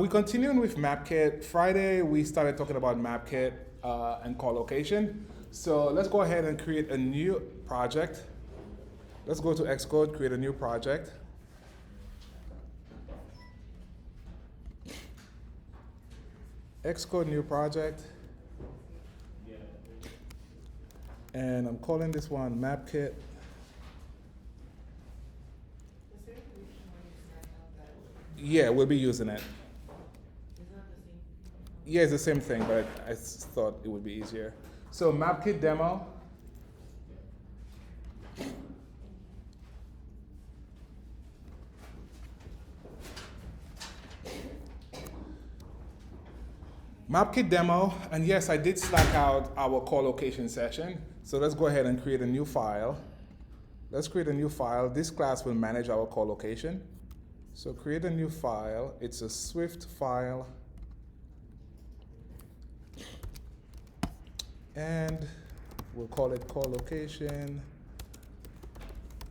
We're continuing with MapKit. Friday, we started talking about MapKit and call location. So let's go ahead and create a new project. Let's go to Xcode, create a new project. Xcode new project. And I'm calling this one MapKit. Yeah, we'll be using it. Yeah, it's the same thing, but I thought it would be easier. So MapKit demo. MapKit demo, and yes, I did slack out our call location session. So let's go ahead and create a new file. Let's create a new file. This class will manage our call location. So create a new file. It's a Swift file. And we'll call it call location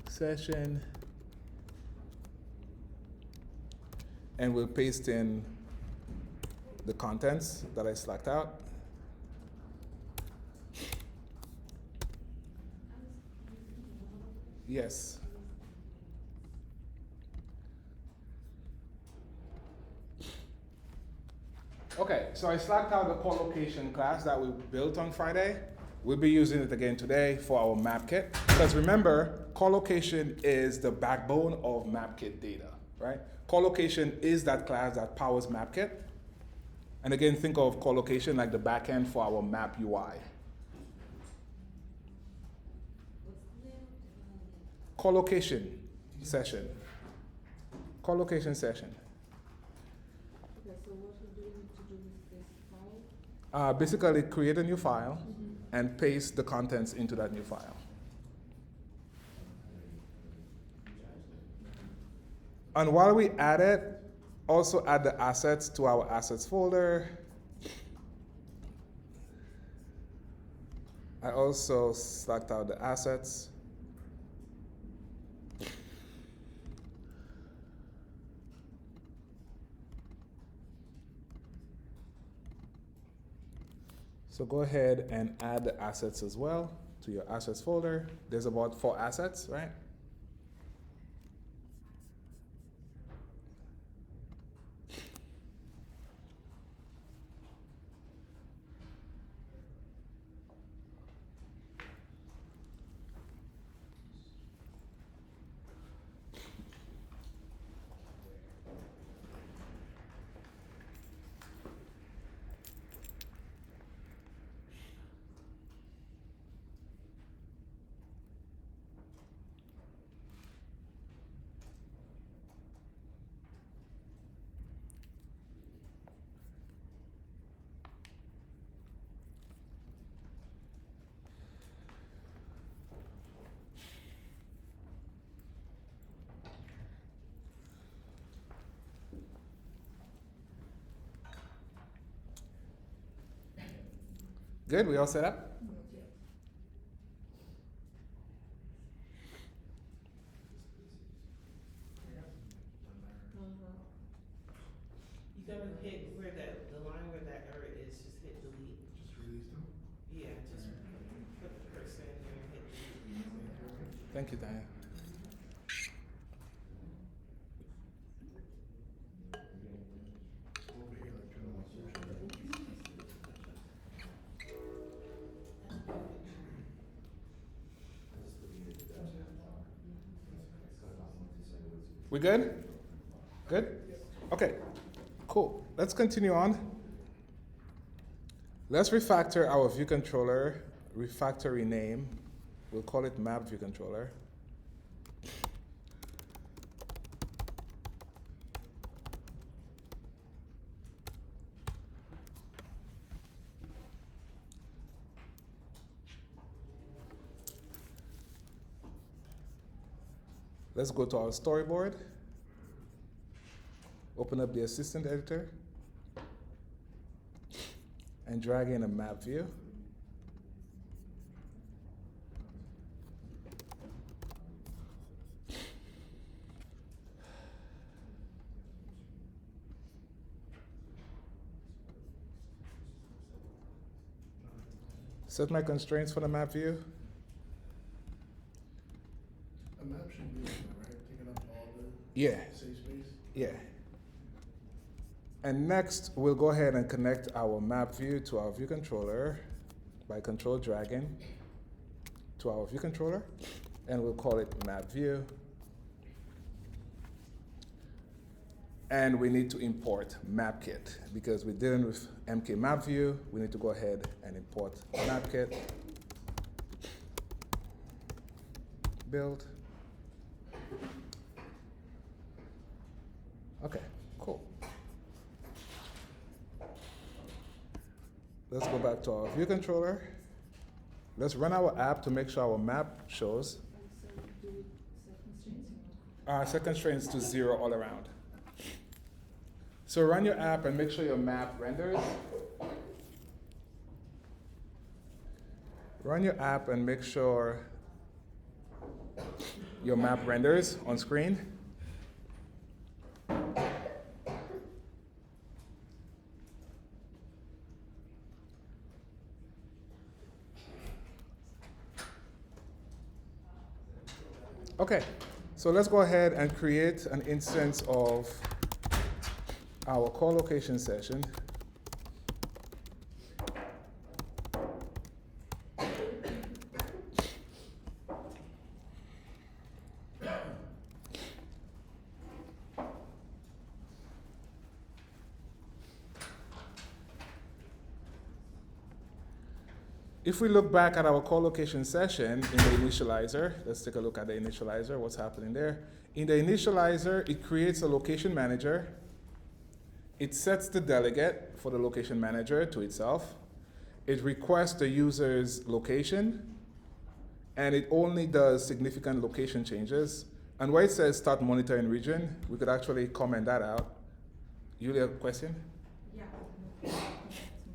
session. And we'll paste in the contents that I slacked out. Yes. Okay, so I slacked out the call location class that we built on Friday. We'll be using it again today for our MapKit. Because remember, call location is the backbone of MapKit data, right? Call location is that class that powers MapKit. And again, think of call location like the backend for our map UI. Call location session. Call location session. Okay, so what do we need to do with this file? Basically, create a new file and paste the contents into that new file. And while we add it, also add the assets to our assets folder. I also slacked out the assets. So go ahead and add the assets as well to your assets folder. There's about 4 assets, right? Good, we all set up? You gotta hit where that, the line where that error is, just hit delete. Just release them? Yeah, just put the cursor in there and hit delete. Thank you, Diane. Over here, like turn on social. We good? Good? Okay, cool. Let's continue on. Let's refactor our view controller, refactor rename. We'll call it map view controller. Let's go to our storyboard. Open up the assistant editor and drag in a map view. Set my constraints for the map view. A map should be, right, taking up all the Yeah, safe space. yeah. And next, we'll go ahead and connect our map view to our view controller by control dragging to our view controller, and we'll call it map view. And we need to import MapKit because we're dealing with MK map view. We need to go ahead and import MapKit. Build. Okay, cool. Let's go back to our view controller. Let's run our app to make sure our map shows. And so do it set constraints. Set constraints to 0 all around. So run your app and make sure your map renders. Run your app and make sure your map renders on screen. Okay, so let's go ahead and create an instance of our core location session. If we look back at our core location session in the initializer, let's take a look at the initializer, what's happening there. In the initializer, it creates a location manager. It sets the delegate for the location manager to itself. It requests the user's location, and it only does significant location changes. And where it says start monitoring region, we could actually comment that out. Julia, question? Yeah. No, connect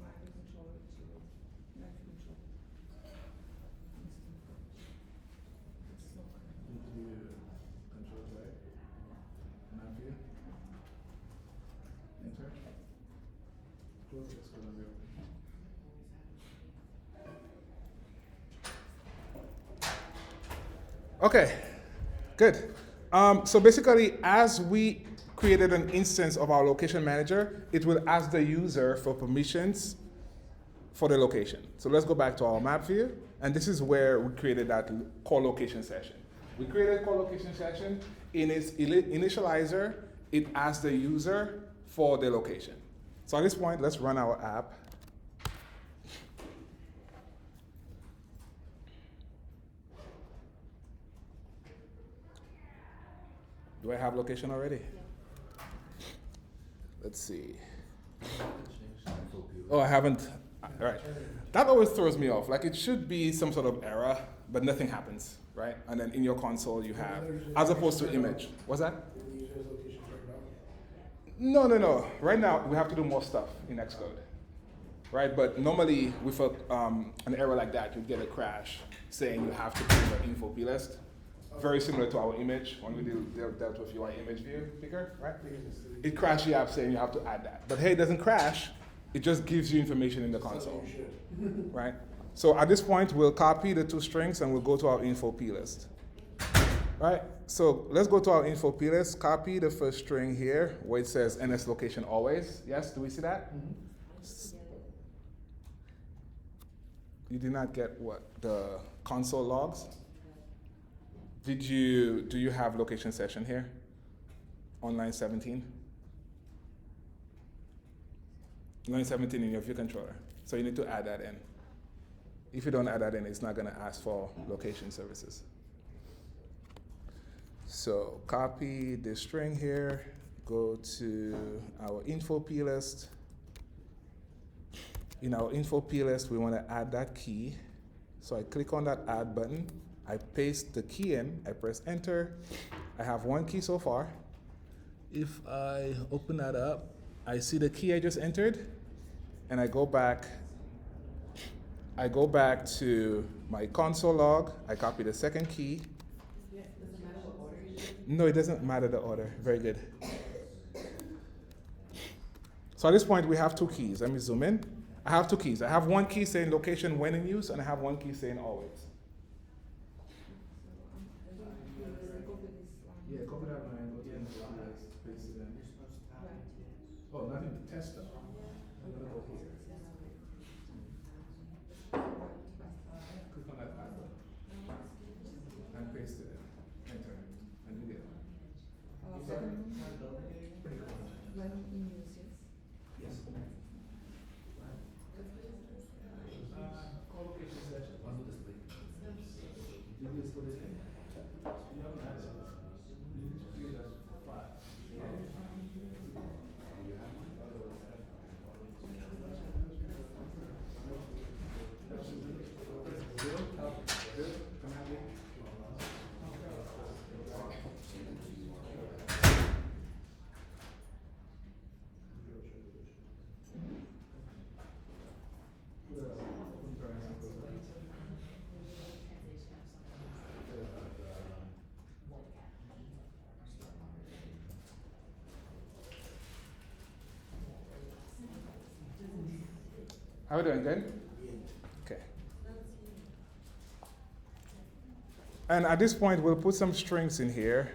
my controller to my control. It's not connected. Control Z, map view, enter. Close this, go to reopen. Okay, good. So basically, as we created an instance of our location manager, it will ask the user for permissions for the location. So let's go back to our map view, and this is where we created that core location session. We created a core location session. In its initializer, it asks the user for the location. So at this point, let's run our app. Do I have location already? Yeah. Let's see. Oh, I haven't. All right. That always throws me off. Like it should be some sort of error, but nothing happens, right? And then in your console you have, as opposed to image. What's that? The user's location turned No. Right now we have to do more stuff in Xcode, right? But normally with an error like that, you get a crash saying you have to put the info plist. Very similar to our image when we dealt with UI image view picker, right? It crashed the app saying you have to add that. But hey, it doesn't crash. It just gives you information in the console, right? So at this point, we'll copy the two strings and we'll go to our info plist. Right? So let's go to our info plist, copy the first string here where it says NS location always. Yes, do we see that? You did not get what? The console logs? Do you have location session here on line 17? Line 17 in your view controller. So you need to add that in. If you don't add that in, it's not going to ask for location services. So copy this string here, go to our info plist. In our info plist, we want to add that key. So I click on that add button. I paste the key in, I press enter. I have one key so far. If I open that up, I see the key I just entered, and I go back to my console log, I copy the second key. Yeah, doesn't matter what order you do. No, it doesn't matter the order, very good. So at this point we have two keys. Let me zoom in. I have two keys. I have one key saying location when in use, and I have one key saying always. Yeah, copy that line, go here and paste it in. Oh, nothing to test though. I'm gonna go here. Click on that arrow and paste it in. Enter. And you get it. When in use, yes. Yes. Co-location session. One with this link. You do this for this thing. You haven't had it. You need to create a file. How are we doing? Good? Okay. And at this point, we'll put some strings in here.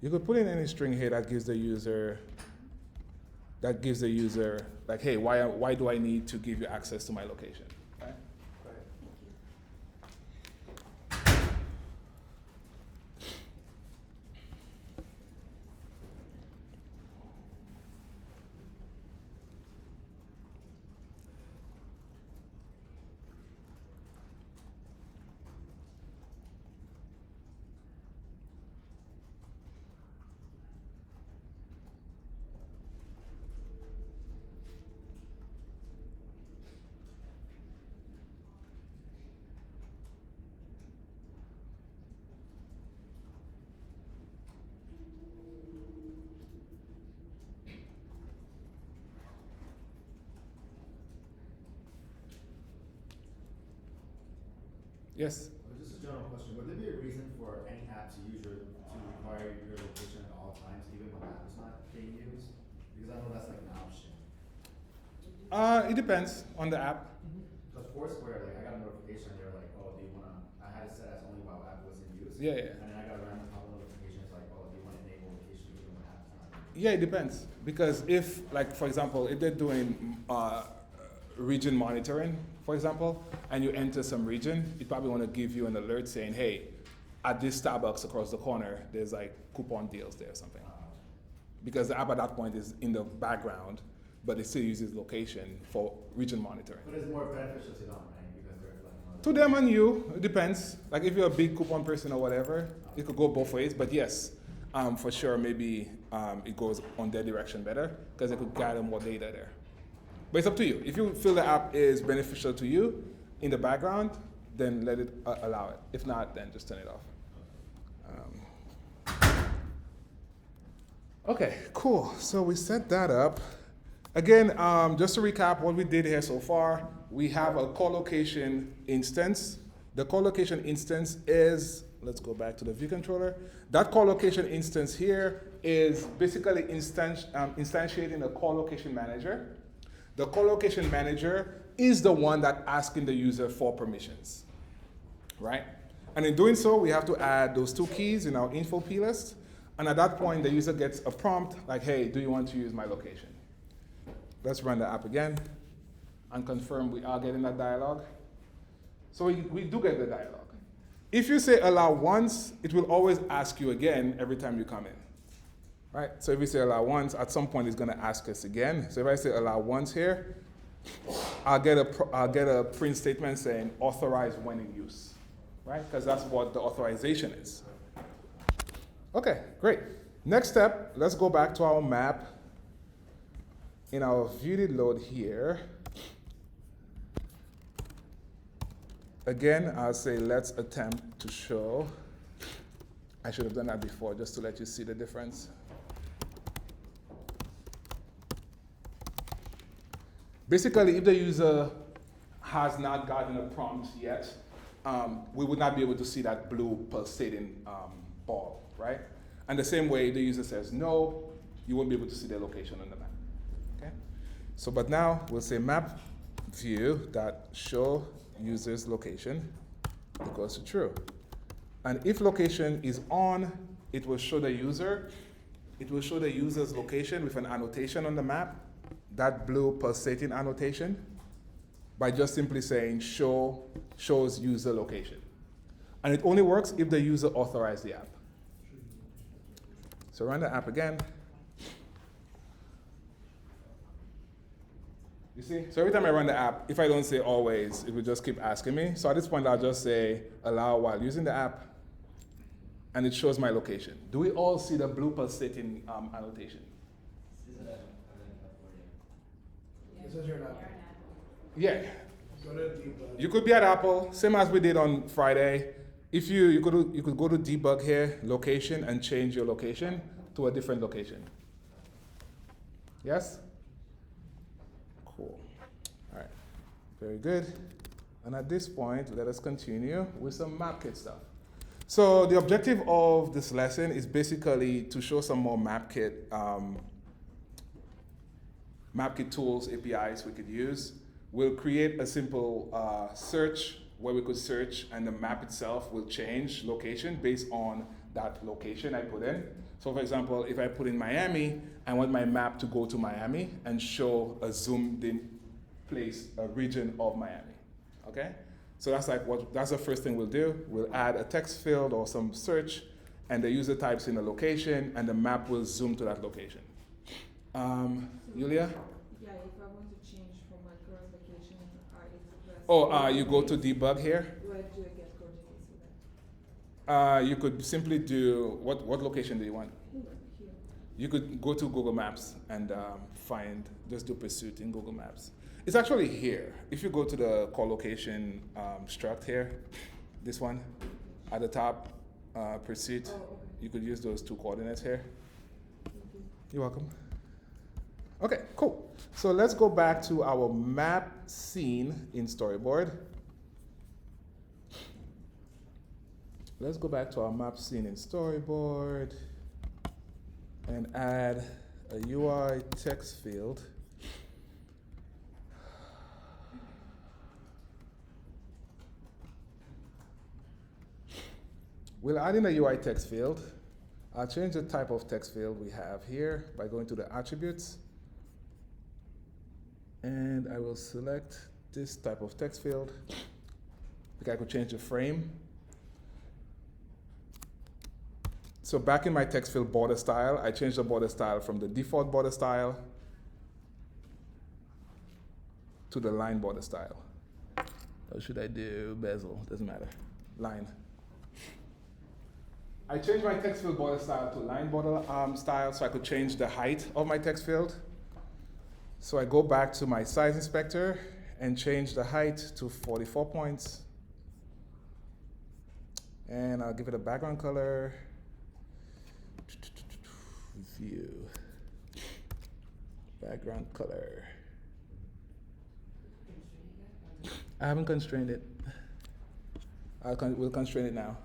You could put in any string here that gives the user, like, hey, why do I need to give you access to my location? Right? Go ahead. Yes? Just a general question. Would there be a reason for any app to require your location at all times, even when the app is not being used? Because I know that's like an option. It depends on the app. Because Foursquare, like I got a notification, they were like, oh, do you wanna, I had it set as only while app was in use. Yeah. And then I got a random couple notifications like, oh, do you wanna enable location even when app is not being used? Yeah, it depends. Because if, like, for example, if they're doing region monitoring, for example, and you enter some region, it probably want to give you an alert saying, hey, at this Starbucks across the corner, there's like coupon deals there or something. Because the app at that point is in the background, but it still uses location for region monitoring. But it's more beneficial to them, right? Because they're like, To them and you, it depends. Like if you're a big coupon person or whatever, it could go both ways. But yes, for sure, maybe it goes on their direction better because it could gather more data there. But it's up to you. If you feel the app is beneficial to you in the background, then let it allow it. If not, then just turn it off. Okay, cool. So we set that up. Again, just to recap what we did here so far, we have a co-location instance. The co-location instance is, let's go back to the view controller. That co-location instance here is basically instantiating a co-location manager. The co-location manager is the one that's asking the user for permissions, right? And in doing so, we have to add those two keys in our info plist. And at that point, the user gets a prompt like, hey, do you want to use my location? Let's run the app again and confirm we are getting that dialog. So we do get the dialog. If you say allow once, it will always ask you again every time you come in. Right? So if we say allow once, at some point it's going to ask us again. So if I say allow once here, I'll get a print statement saying authorize when in use, right? Because that's what the authorization is. Okay, great. Next step, let's go back to our map. In our view did load here, again, I'll say let's attempt to show. I should have done that before just to let you see the difference. Basically, if the user has not gotten a prompt yet, we would not be able to see that blue pulsating ball, right? And the same way, if the user says no, you won't be able to see their location on the map. Okay? So, but now we'll say map view that show user's location equals to true. And if location is on, it will show the user. It will show the user's location with an annotation on the map, that blue pulsating annotation, by just simply saying shows user location. And it only works if the user authorized the app. So run the app again. You see? So every time I run the app, if I don't say always, it will just keep asking me. So at this point, I'll just say allow while using the app, and it shows my location. Do we all see the blue pulsating annotation? It says you're not. Yeah. Go to debug. You could be at Apple, same as we did on Friday. If you could go to debug here, location, and change your location to a different location. Yes? Cool. All right. Very good. And at this point, let us continue with some MapKit stuff. So the objective of this lesson is basically to show some more MapKit MapKit tools, APIs we could use. We'll create a simple search where we could search and the map itself will change location based on that location I put in. So for example, if I put in Miami, I want my map to go to Miami and show a zoomed in place, a region of Miami, okay? So that's the first thing we'll do. We'll add a text field or some search, and the user types in a location, and the map will zoom to that location. Julia? Yeah, if I want to change from my current location, You go to debug here. where do I get coordinates for that? You could simply do, what location do you want? Here. You could go to Google Maps and just do pursuit in Google Maps. It's actually here. If you go to the call location struct here, this one, at the top, pursuit, Oh, okay. you could use those two coordinates here. Thank you. You're welcome. Okay, cool. So let's go back to our map scene in Storyboard. Let's go back to our map scene in Storyboard and add a UI text field. We'll add in a UI text field. I'll change the type of text field we have here by going to the attributes. And I will select this type of text field. I could change the frame. So back in my text field border style, I changed the border style from the default border style to the line border style. Or should I do bezel? Doesn't matter. Line. I changed my text field border style to line border style so I could change the height of my text field. So I go back to my size inspector and change the height to 44 points. And I'll give it a background color. View. Background color. I haven't constrained it. We'll constrain it now.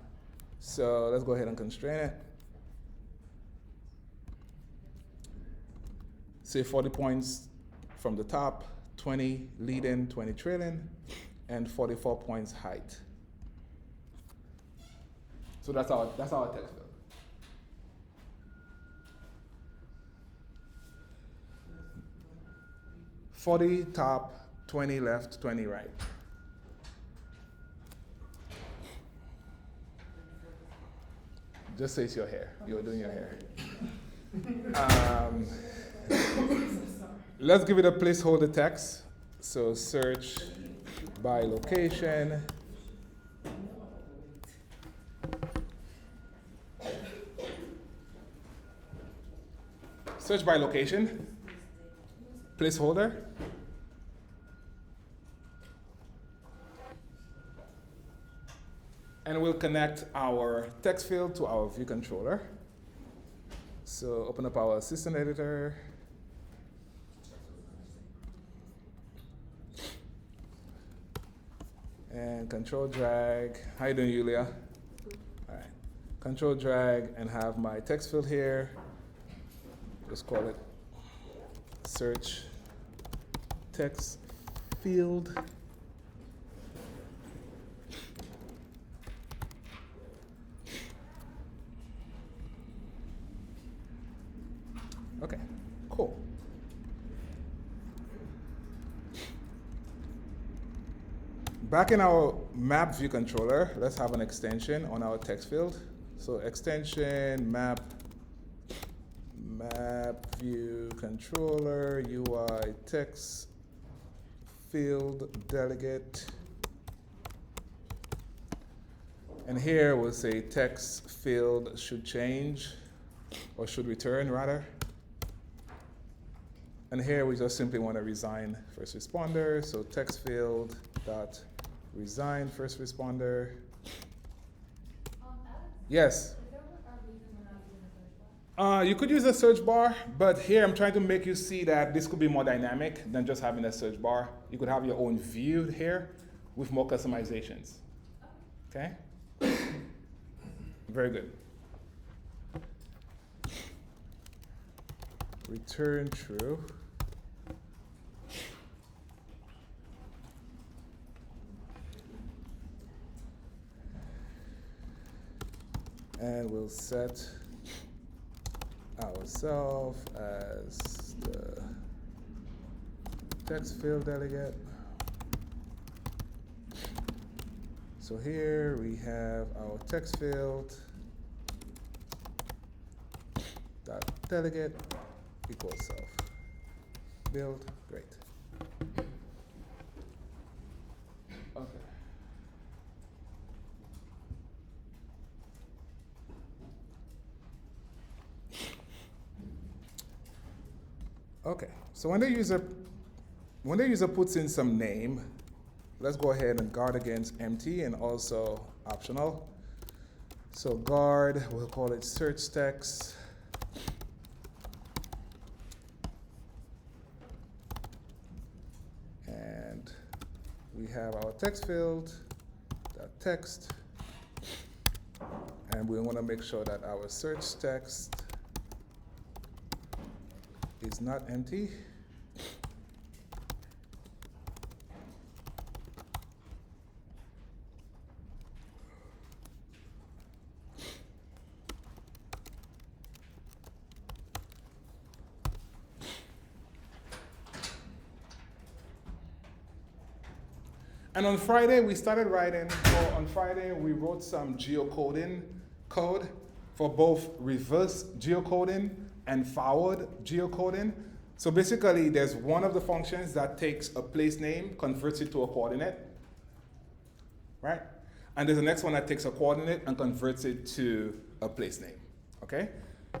So let's go ahead and constrain it. Say 40 points from the top, 20 leading, 20 trailing, and 44 points height. So that's our text field. $40 top, 20 left, 20 right. Just say it's your hair. You're doing your hair. Let's give it a placeholder text. So search by location. Search by location. Placeholder. And we'll connect our text field to our view controller. So open up our assistant editor. control drag. How you doing, Yulia? All right. Control drag and have my text field here. Just call it search text field. Okay, cool. Back in our map view controller, let's have an extension on our text field. So extension map view controller UI text field delegate. And here we'll say text field should change or should return rather. And here we just simply want to resign first responder. So text field dot resign first responder. Alex, Yes. is there a reason we're not doing a search bar? You could use a search bar, but here I'm trying to make you see that this could be more dynamic than just having a search bar. You could have your own view here with more customizations. Okay? Very good. Return true. And we'll set ourselves as the text field delegate. So here we have our text field dot delegate equals self. Build, great. Okay. Okay, so when the user puts in some name, let's go ahead and guard against empty and also optional. So guard, we'll call it search text. And we have our text field, that text. And we want to make sure that our search text is not empty. And on Friday, we started writing, or on Friday, we wrote some geocoding code for both reverse geocoding and forward geocoding. So basically, there's one of the functions that takes a place name, converts it to a coordinate, right? And there's the next one that takes a coordinate and converts it to a place name, okay?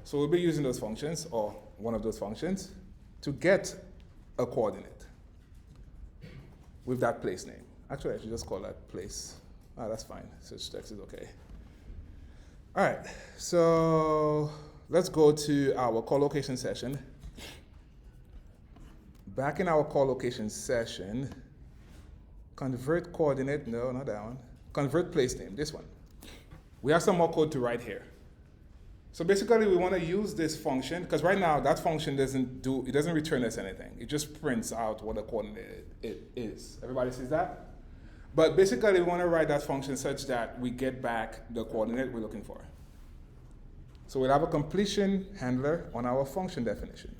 So we'll be using those functions, or one of those functions, to get a coordinate with that place name. Actually, I should just call that place. Ah, that's fine. Search text is okay. All right, so let's go to our co-location session. Back in our co-location session, convert coordinate, no, not that one. Convert place name, this one. We have some more code to write here. So basically, we want to use this function, because right now, that function doesn't return us anything. It just prints out what a coordinate it is. Everybody sees that? But basically, we want to write that function such that we get back the coordinate we're looking for. So we'll have a completion handler on our function definition.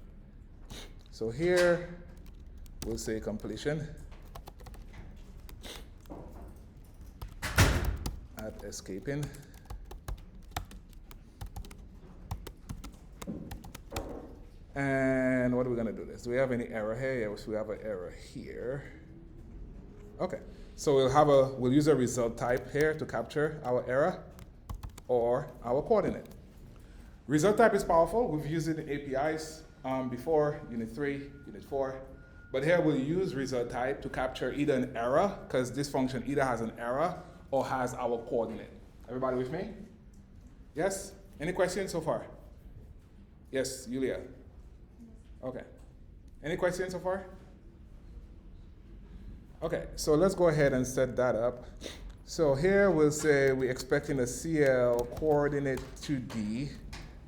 So here, we'll say completion at escaping. And what are we going to do this? Do we have any error here? Yes, we have an error here. Okay, so we'll use a result type here to capture our error or our coordinate. Result type is powerful. We've used it in APIs before, Unit 3, Unit 4. But here we'll use result type to capture either an error, because this function either has an error or has our coordinate. Everybody with me? Yes? Any questions so far? Yes, Yulia? Okay. Any questions so far? Okay, so let's go ahead and set that up. So here we'll say we're expecting a CL coordinate to D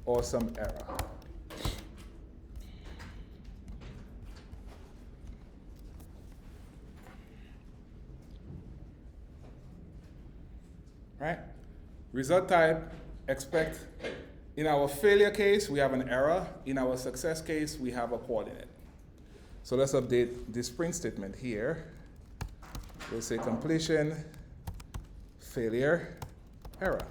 or some error. Right? Result type, expect, in our failure case, we have an error. In our success case, we have a coordinate. So let's update this print statement here. We'll say completion, failure, error.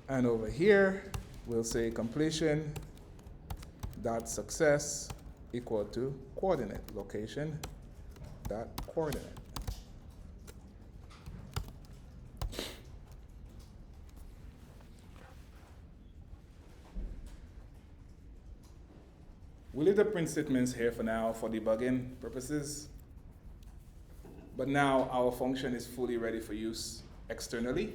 And over here, we'll say completion dot success equal to coordinate, location dot coordinate. We'll leave the print statements here for now for debugging purposes. But now our function is fully ready for use externally.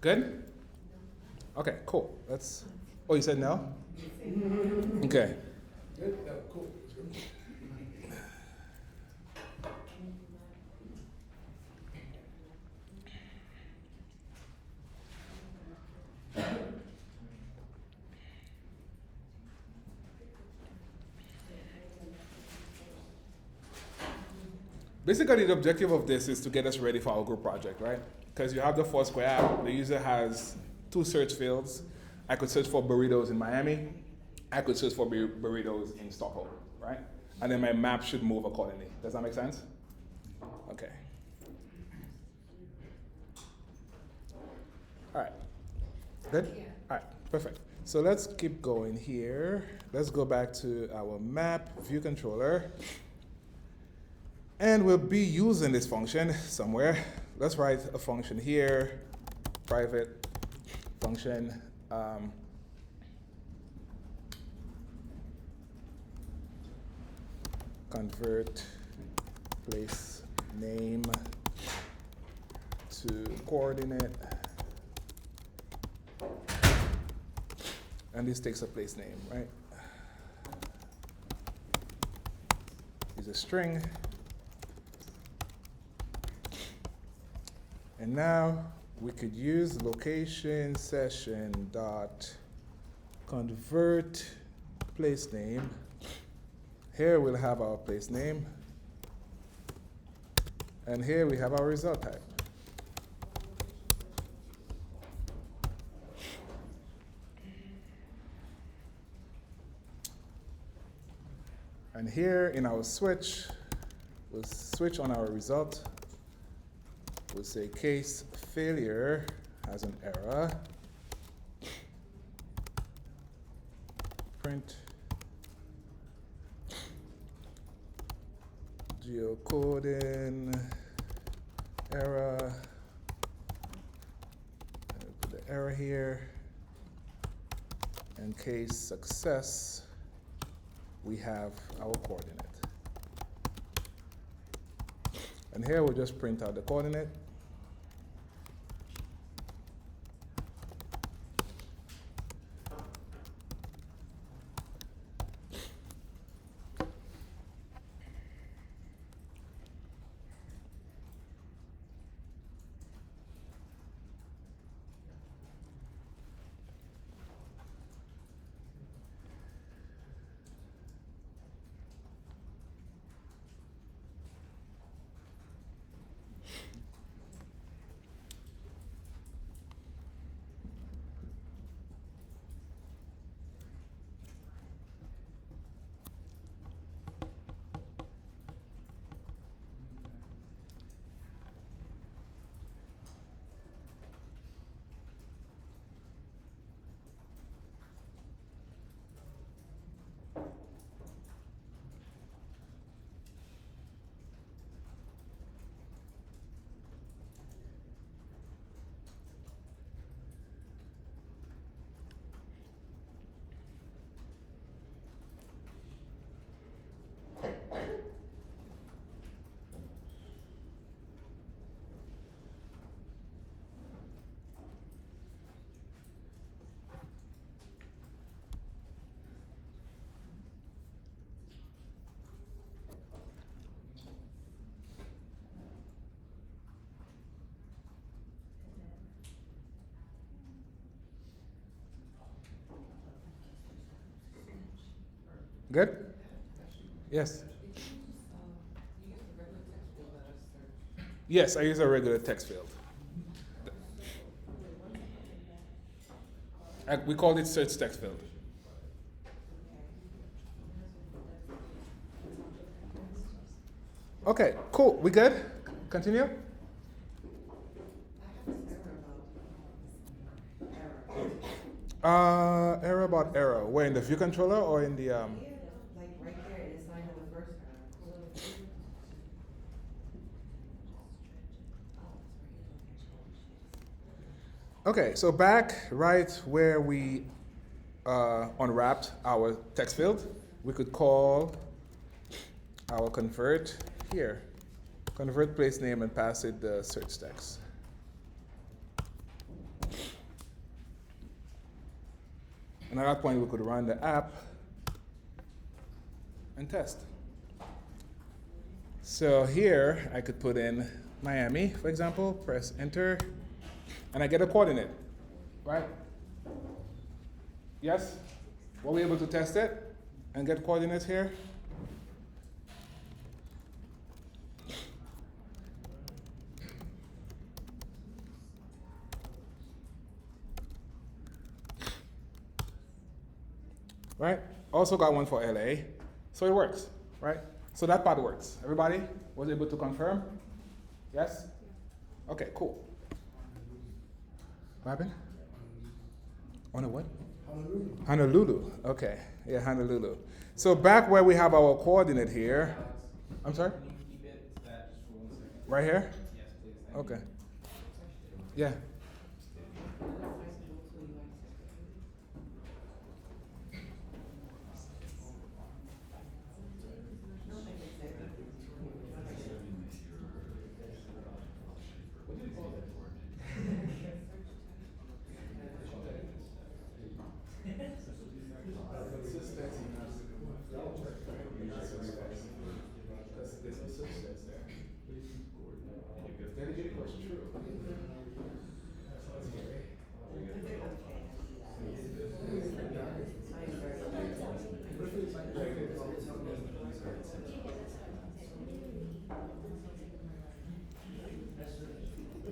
Good? Okay, cool. Let's. Oh, you said no? Okay. Good, yeah, cool. That's good. Basically, the objective of this is to get us ready for our group project, right? Because you have the Foursquare app, the user has 2 search fields. I could search for burritos in Miami. I could search for burritos in Stockholm, right? And then my map should move accordingly. Does that make sense? Okay. All right. Good? Yeah. All right, perfect. So let's keep going here. Let's go back to our map view controller. And we'll be using this function somewhere. Let's write a function here, private function. Convert place name to coordinate. And this takes a place name, right? Is a string. And now we could use location session dot convert place name. Here we'll have our place name. And here we have our result type. And here in our switch, we'll switch on our result. We'll say case failure has an error. Print geocoding error. Put the error here. And case success, we have our coordinate. And here we'll just print out the coordinate. Good? Yes. Yes, I use a regular text field. We call it search text field. Okay, cool. We good? Continue? Error about error. Where, in the view controller or in the Yeah, like right there, it's not even the first Okay, so back right where we unwrapped our text field, we could call our convert here. Convert place name and pass it the search text. And at that point, we could run the app and test. So here, I could put in Miami, for example, press enter, and I get a coordinate, right? Yes? Were we able to test it and get coordinates here? Right? Also got one for LA. So it works, right? So that part works. Everybody was able to confirm? Yes? Okay, cool. What happened? On a what? Honolulu. Honolulu. Okay. Yeah, Honolulu. So back where we have our coordinate here. I'm sorry? Can you keep it to that just for 1 second? Right here? Yes, please. Thank Okay. Yeah.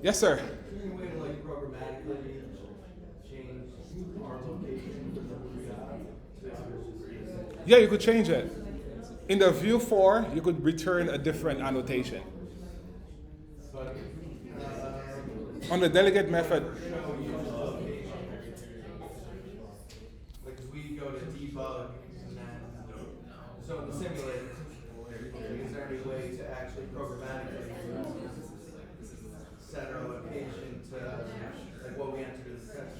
Yes, sir. Is there any way to like programmatically change our location from the job? Yeah, you could change it. In the view 4, you could return a different annotation. But On the delegate method, show user location. Like if we go to debug and then so in the simulator, is there any way to actually programmatically set our location to like what we entered in the text?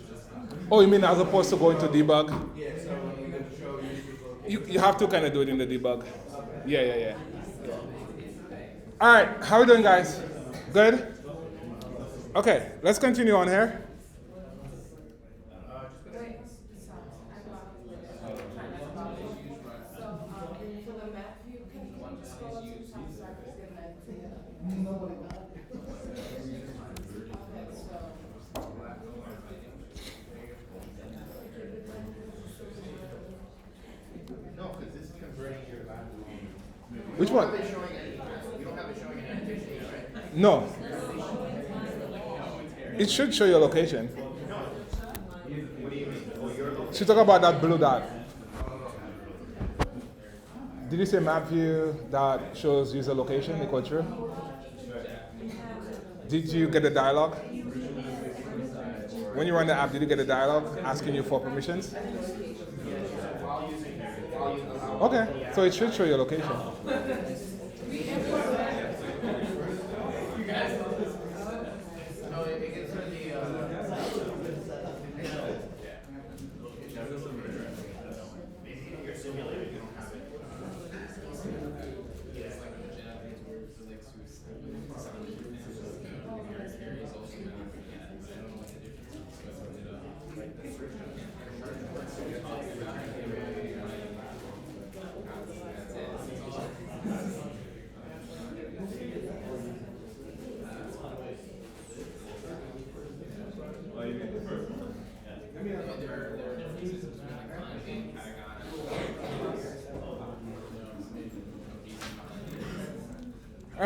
oh, you mean as opposed to going to debug? Yeah, so when we go to show users location. You have to kind of do it in the debug. Yeah. All right, how we doing, guys? Good? Okay, let's continue on here. For the map view, can you just scroll up to the top so I can get back to you? Okay, so. No, because this is converting your lab. Which one? You don't have it showing an annotation, right? No. It should show your location. What do you mean? Oh, your location. She's talking about that blue dot. Did you say map view that shows user location equal true? Did you get a dialog? When you run the app, did you get a dialog asking you for permissions? Okay, so it should show your location.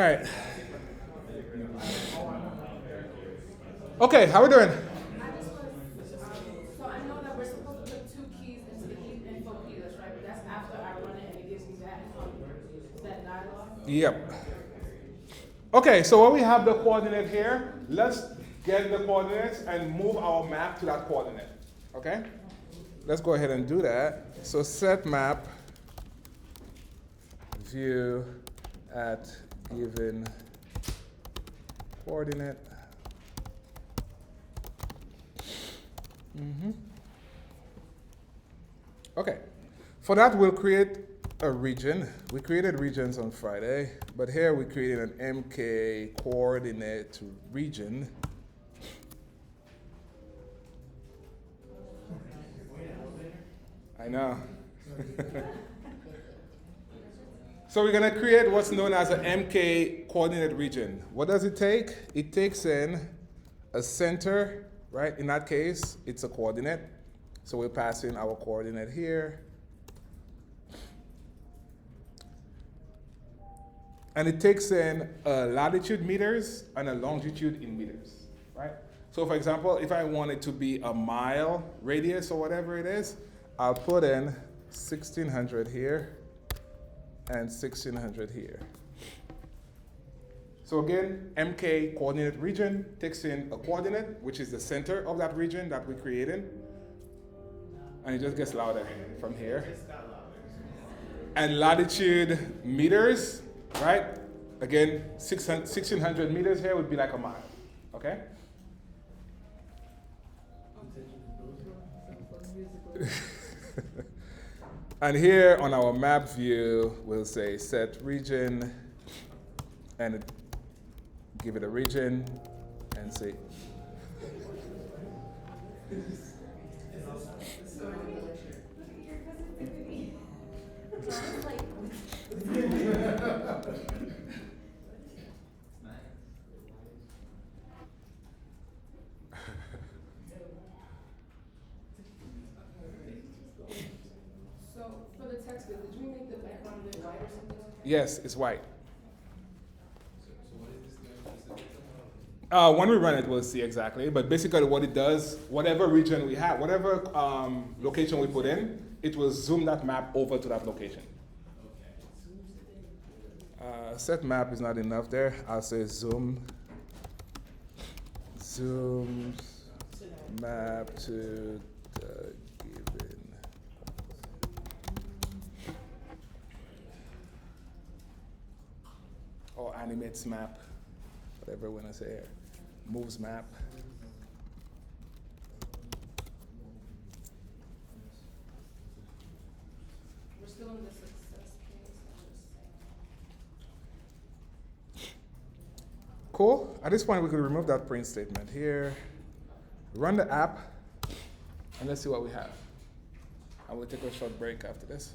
right. Okay, how we doing? I just was, so I know that we're supposed to put 2 keys into the info key list, right? But that's after I run it and it gives me that dialogue. Yep. Okay, so when we have the coordinate here, let's get the coordinates and move our map to that coordinate. Okay? Let's go ahead and do that. So set map view at given coordinate. Okay. For that, we'll create a region. We created regions on Friday, but here we created an MK coordinate region. I know. So we're going to create what's known as an MK coordinate region. What does it take? It takes in a center, right? In that case, it's a coordinate. So we'll pass in our coordinate here. And it takes in a latitude meters and a longitude in meters, right? So for example, if I want it to be a mile radius or whatever it is, I'll put in 1600 here and 1600 here. So again, MK coordinate region takes in a coordinate, which is the center of that region that we created. And it just gets louder from here. And latitude meters, right? Again, 1600 meters here would be like a mile, okay? And here on our map view, we'll say set region and give it a region and say. So for the text, did we make the background a bit white or something? Yes, it's white. So what is this doing specifically? When we run it, we'll see exactly. But basically what it does, whatever region we have, whatever location we put in, it will zoom that map over to that location. Set map is not enough there. I'll say zoom map to the given. Or animates map, whatever we want to say here. Moves map. We're still in the success case. Cool. At this point, we could remove that print statement here. Run the app, and let's see what we have. I will take a short break after this.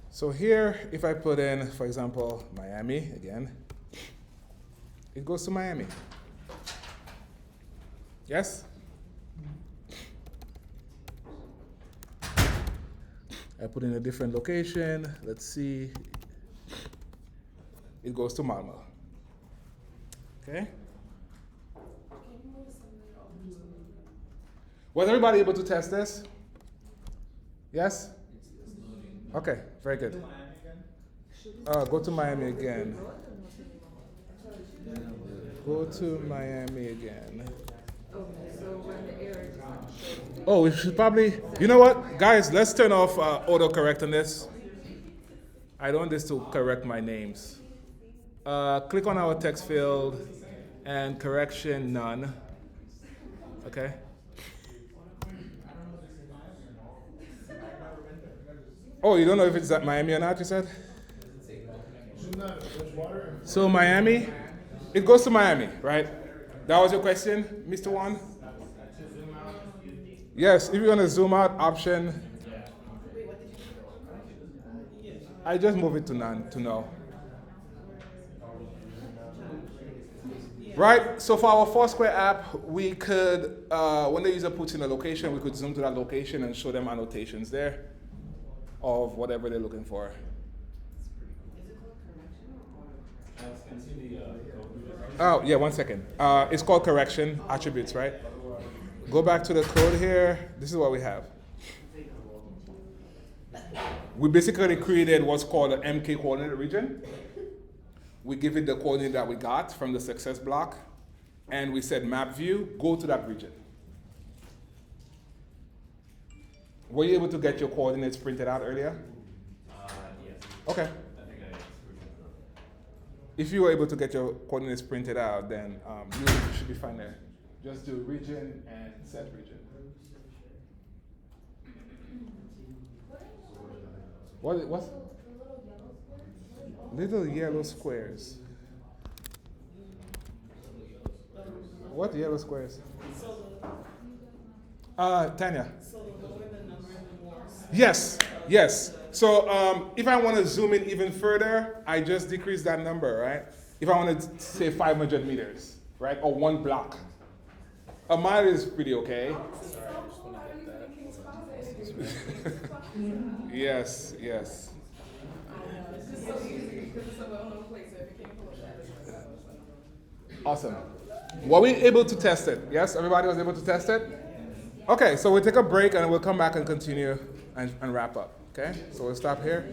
So here, if I put in, for example, Miami again, it goes to Miami. Yes? I put in a different location. Let's see. It goes to Malmo. Okay? Was everybody able to test this? Yes? Okay, very good. Go to Miami again. Go to Miami again. Oh, we should probably, you know what? Guys, let's turn off autocorrect on this. I don't want this to correct my names. Click on our text field and correction none. Okay? Oh, you don't know if it's at Miami or not, you said? So Miami, it goes to Miami, right? That was your question, Mr. Wan? Yes, if you want to zoom out option, I just move it to none, to no. Right, so for our Foursquare app, we could, when the user puts in a location, we could zoom to that location and show them annotations there of whatever they're looking for. Is it called correction or Oh, yeah, 1 second. It's called correction attributes, right? Go back to the code here. This is what we have. We basically created what's called an MK coordinate region. We give it the coordinate that we got from the success block, and we said map view, go to that region. Were you able to get your coordinates printed out earlier? Yes. Okay. I think I screwed up. If you were able to get your coordinates printed out, then you should be fine there. Just do region and set region. What's little yellow squares? What yellow squares? Tanya. So the lower the number, the more. Yes, yes. So if I want to zoom in even further, I just decrease that number, right? If I want to say 500 meters, right, or 1 block. A mile is pretty okay. Yes, yes. It's just so easy because it's a well-known place. So if you can't pull up the address, Awesome. Were we able to test it? Yes, everybody was able to test it? Okay, so we'll take a break and we'll come back and continue and wrap up. Okay, so we'll stop here.